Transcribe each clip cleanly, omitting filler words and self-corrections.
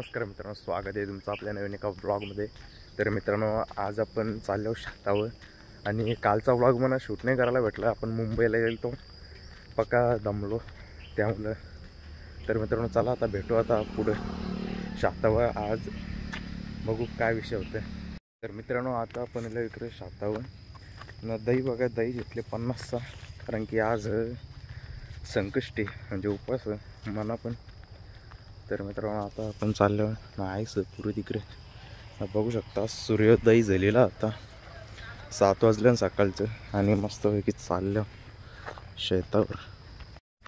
नमस्कार मित्रांनो, स्वागत आहे तुमचं आपल्या नवीन एका ब्लॉगमध्ये। तर मित्रांनो, आज आपण चाललो शेतावर आणि कालचा ब्लॉग मला शूट नाही करायला भेटला। आपण मुंबईला गेलो पक्का दमलो त्यामुळे। तर मित्रांनो, चला आता भेटू आता पुढे शेतावर। आज बघू काय विषय होते। तर मित्रांनो, आता आपण इकडे शेतावर न दही बघा, दही घेतले 50चा, कारण की आज संकष्टी म्हणजे उपवास मला पण। तर मित्रांनो, आता आपण चाललो नाहीच पुढे तिकडे बघू शकता सूर्योदय झालेला आता 7 वाजल्या सकाळचं आणि मस्तपैकी चाललं शेतावर।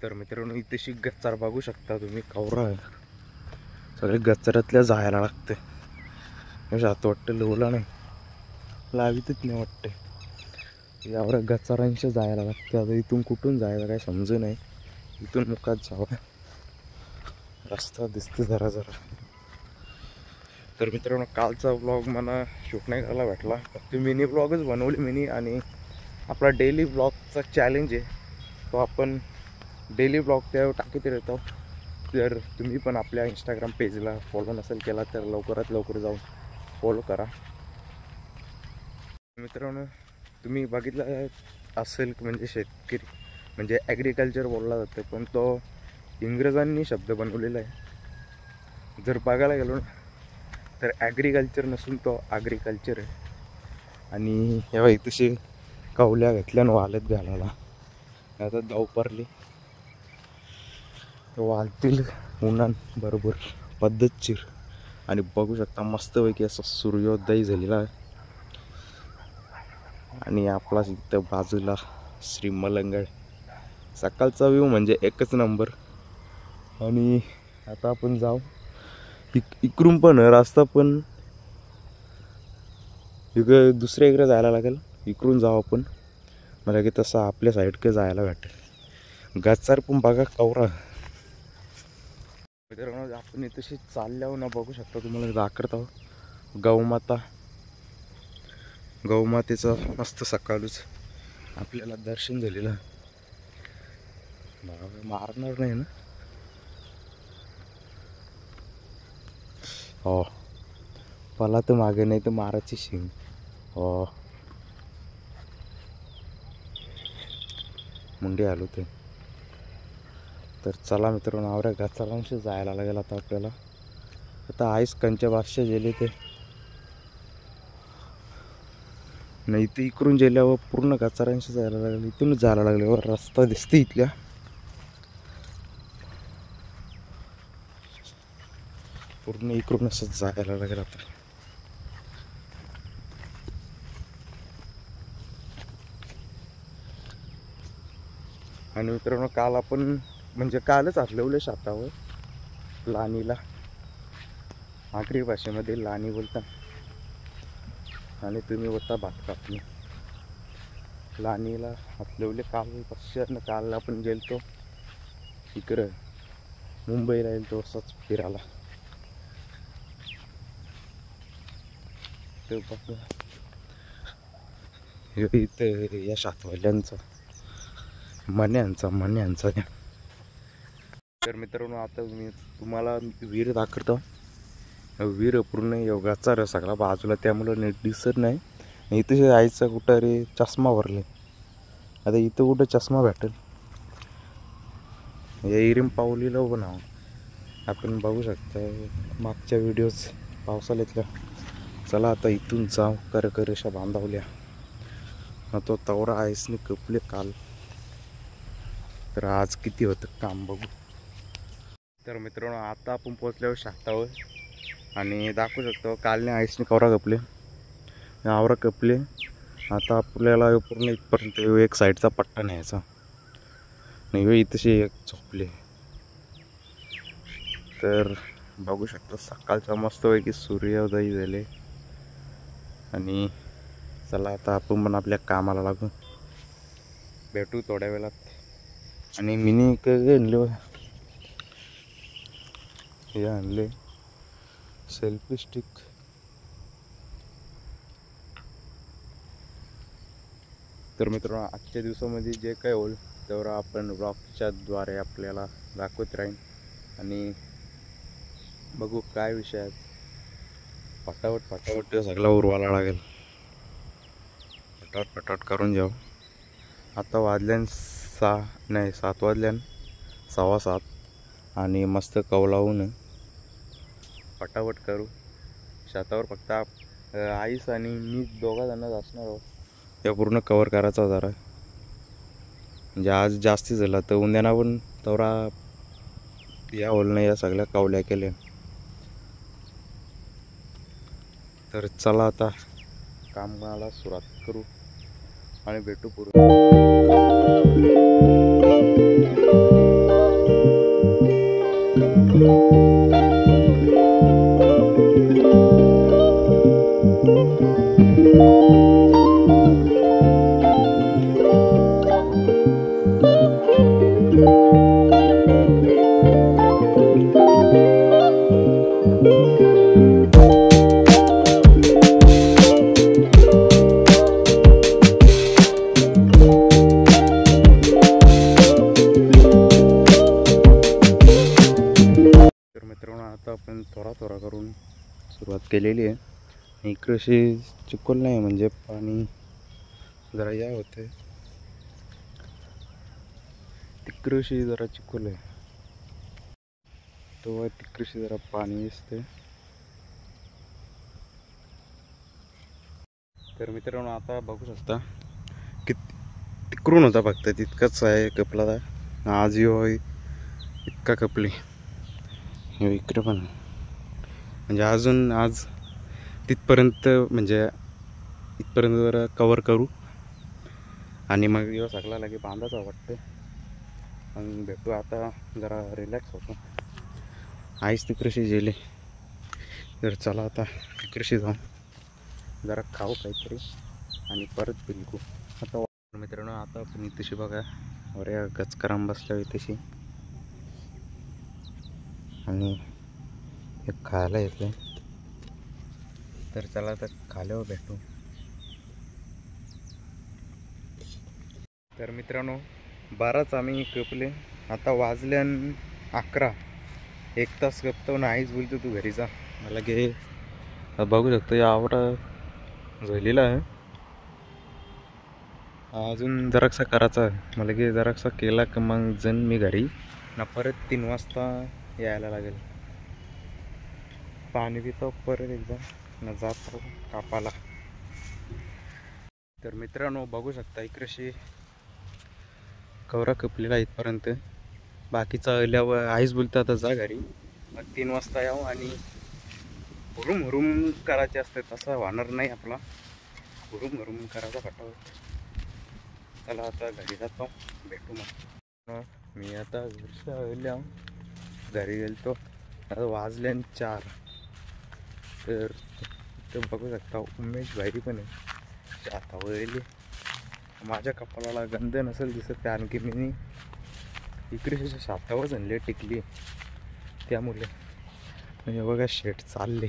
तर मित्रांनो, इथेशी गच्चार बघू शकता तुम्ही, कवरा सगळे गच्चारातल्या जायला लागते। जात वाटतं लवला नाही लावितच नाही वाटते, यावर गच्चारांशी जायला लागते। आता इथून कुठून जायला काय समजू नाही, इथून मुखात जावं रस्ता दिसते जरा जरा। तर मित्रांनो, कालचा व्लॉग मला शूट नाही करायला भेटला, फक्त मिनी व्लॉगच बनवली मिनी। आणि आपला डेली व्लॉगचा चॅलेंज आहे तो आपण डेली व्लॉग त्या टाकीत राहतो। जर तुम्ही पण आपल्या इंस्टाग्राम पेजला फॉलो नसेल केला तर लवकरात लवकर जाऊन फॉलो करा। मित्रांनो, तुम्ही बघितलं असेल म्हणजे शेतकरी म्हणजे ॲग्रिकल्चर बोलला जातं, पण तो इंग्रजांनी शब्द बनवलेला आहे। जर बघायला गेलो ना तर ॲग्रिकल्चर नसून तो ॲग्रिकल्चर आहे। आणि हेव्हा तशी कवल्या घेतल्या आणि वालत घालायला आता दावपरली वालतील उन्हान बरोबर पद्धतशीर। आणि बघू शकता मस्तपैकी असं सूर्योदय झालेला आहे। आणि आपला इथं बाजूला श्री मलंगड, सकाळचा व्ह्यू म्हणजे एकच नंबर। आणि आता आपण जाऊ इकडून पण रस्ता पण इकडे दुसऱ्या इकडे जायला लागेल, इकडून जाऊ आपण मला की तसं आपल्या साईडकडे जायला भेटेल। गच्चार पण बघा कवरा। मित्रांनो, आपण इथेशी चालल्यावर ना बघू शकता तुम्हाला दाखवत आहोत गौमाता। गौमातेचं मस्त सकाळच आपल्याला दर्शन झालेलं, मारणार नाही ना। हो, मला तर मागे नाही तर माराची शिंग। हो, मुंडी आलो ते। तर चला मित्रांनो, आवऱ्या गच्चारांशी जायला लागेल आता आपल्याला। आता आईस कंच्या बादशा गेले ते नाही, ते इकडून गेल्यावर पूर्ण गच्चारांशी जायला लागेल, इथूनच जायला लागल्यावर रस्ता दिसते इथल्या पूर्ण इकडून असंच जायला लागेल आता। आणि मित्रांनो, काल आपण म्हणजे कालच हरवले शेतावर लाणीला, आगरी भाषेमध्ये लाणी बोलता। आणि तुम्ही होता भात कापणी लाणीला हरवले काल पश्चात। काल आपण गेलतो इकडं मुंबईला, गेलतो असंच फिरायला। तर बघा इथं या शातवाल्यांचा मण्यांचा। तर मित्रांनो, आता मी तुम्हाला विहीर दाखवतो। विहीर पूर्ण योगाचा सगळा बाजूला, त्यामुळं नीट दिसत नाही। इथं जायचं कुठं रे, चष्मा भरले। आता इथं कुठं चष्मा भेटेल, या इरीम पावलीला उभं नाव आपण बघू शकता मागच्या व्हिडिओज पावसाळ्यातल्या। चला आता इथून जाऊ, करकरेशा बांधावल्या तो तवरा आईसने कपले काल। तर आज किती होतं काम बघू। तर मित्रांनो, आता आपण पोचल्यावर शेतावर आणि दाखवू शकतो कालने आईसने कवरा कपले, आवरा कपले। आता आपल्याला पूर्ण इथपर्यंत एक साईडचा पट्टा न्यायचा नाही, इथेशी एक झोपले। तर बघू शकतो सकाळचा मस्तपैकी सूर्योदय झाले। आणि चला आता आपण पण आपल्या कामाला लागू, भेटू थोड्या वेळात। आणि मिनी आणले, हे आणले सेल्फी स्टिक। तर मित्रांनो, आजच्या दिवसामध्ये जे काय होईल तेवढं आपण ब्लॉगच्या द्वारे आपल्याला दाखवत राहीन। आणि बघू काय विषय आहे. पटापट सगळा उरवायला लागेल. पटापट करून जाऊ. आता वाजल्यान 7 वाजल्यान 6:15 आणि मस्त कौलावून पटापट करू. शेतावर फक्त आईस आणि मी 2 जणच असणार आहोत. त्या पूर्ण कवर करायचा जरा, म्हणजे आज जास्ती झाला तर उद्याना पण तवरा या होल नाही. या सगळ्या कवल्या केल्या. तर चला आता कामाला सुरुवात करू आणि भेटू पुढे. आता आपण थोडा करून सुरुवात केलेली आहे. इकडे अशी चिखल नाही, म्हणजे पाणी जरा या होते. तिकडशी जरा चिखल आहे, तो तिकडशी जरा पाणी दिसते. तर मित्रांनो आता बघू शकता की तिकडून होता फक्त तितकाच आहे कपला. आज यो इतका कपली इकडे पण, म्हणजे अजून आज तिथपर्यंत, म्हणजे इथपर्यंत जरा कवर करू आणि मग दिवस सगळा लागे बांधायचा वाटतं. मग भेटू. आता जरा रिलॅक्स होतो. आईच तिकडशी गेले. तर चला आता तिकडशी जाऊ, जरा खाऊ काहीतरी आणि परत बिलकू. आता मित्रांनो आता आपण तशी बघा अरे गचकराम बसल्यावर तशी, आणि एक खायला येते. तर चला तर खाल्यावर भेटू. तर मित्रांनो 12च आम्ही कपले. आता वाजल्यान 11. 1 तास गपतो ना. आईच बोलतो तू घरी जा. मला घे. बघू शकतो या आवडा झालेला आहे. अजून जरासा करायचा मला की जरासा केला की मग जण मी घरी ना. परत 3 वाजता यायला लागेल. पाणी पितो परत एकदा ना जातो कापाला. तर मित्रांनो बघू शकता इकडे कवरा कपलेला इथपर्यंत. बाकीचा आल्यावर आईच बोलतो आता जा घरी. मग 3 वाजता यावं आणि हुरूम करायचे असते. तसं होणार नाही आपला. हुरूम करायचा फटाफट. चला आता घरी जातो. भेटू मग. मी आता घरी गेलतो. आता वाजले 4. तर बघू शकता उमेश भाई पण आहे. आता वळली. माझ्या कपाळाला गंध नसेल दिसत, त्या आणखी मी इकडे शातावर आणले टिकली त्यामुळे. म्हणजे बघा शेट चालले.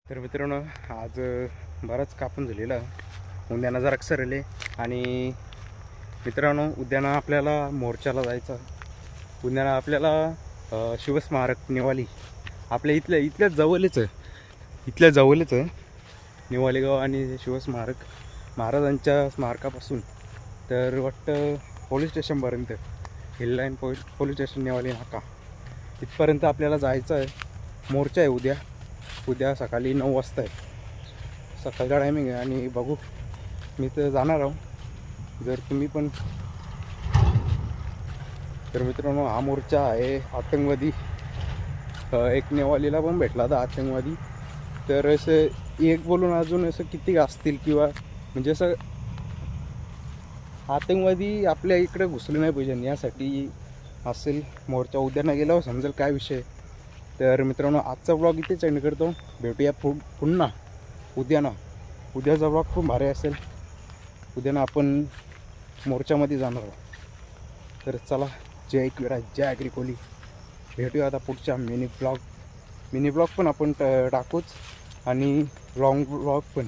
तर मित्रांनो आज बराच कापून झालेला. उद्याना जरा सरले. आणि मित्रांनो उद्याना आपल्याला मोर्चाला जायचं. उद्याना आपल्याला शिवस्मारक निवाली आपल्या इथल्या जवळच आहे. निवाली गाव आणि शिवस्मारक महाराजांच्या स्मारकापासून तर वाटतं पोलीस स्टेशनपर्यंत, hill line police station Niwali नाका इथपर्यंत आपल्याला जायचं आहे. मोर्चा आहे उद्या सकाळी 9 वाजता आहे. सकाळचा टायमिंग आहे. आणि बघू मी तर जाणार आहो. जर तुम्ही पण. तर मित्रांनो हा मोर्चा आहे आतंकवादी. एक नेवालीला पण भेटला होता आतंकवादी. तर असं एक बोलून अजून असं किती असतील, किंवा म्हणजे असं आतंकवादी आपल्या इकडे घुसले नाही पाहिजे यासाठी असेल मोर्चा. उद्या न गेल्यावर समजेल काय विषय. तर मित्रांनो आजचा ब्लॉग इथेच एंड करतो. भेटूया पुन्हा उद्याचा ब्लॉग खूप भारी असेल. उद्याना आपण मोर्चामध्ये जाणार आहोत. तर चला जय एकविरा जय आगरी कोली. भेटूया आता पुढच्या मिनी ब्लॉग पण आपण टाकूच आणि लॉंग ब्लॉग पण,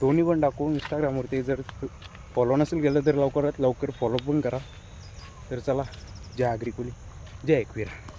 दोन्ही पण टाकू इंस्टाग्रामवरती. जर फॉलो नसेल केलं तर लवकरात लवकर फॉलो पण करा. तर चला जय आगरी कोली जय एकविरा.